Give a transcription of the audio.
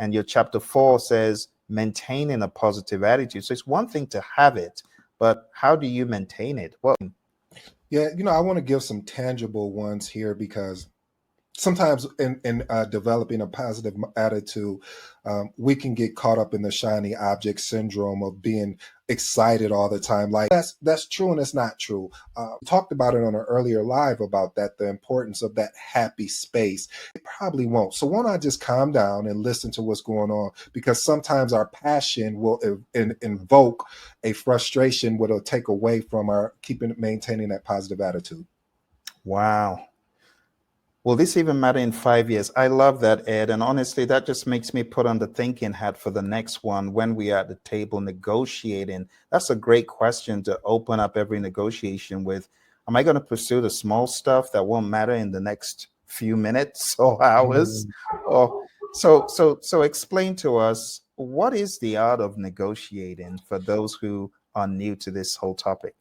And your chapter 4 says maintaining a positive attitude. So it's one thing to have it, but how do you maintain it? Well, Yeah, I want to give some tangible ones here because sometimes in developing a positive attitude, we can get caught up in the shiny object syndrome of being excited all the time. Like that's true and it's not true. We talked about it on an earlier live about that, the importance of that happy space. It probably won't. So why not just calm down and listen to what's going on? Because sometimes our passion will invoke a frustration, will take away from our maintaining that positive attitude. wow. Will this even matter in 5 years? I love that, Ed. And honestly, that just makes me put on the thinking hat for the next one when we are at the table negotiating. That's a great question to open up every negotiation with. Am I going to pursue the small stuff that won't matter in the next few minutes or hours? Mhm. Or so explain to us, what is the art of negotiating for those who are new to this whole topic?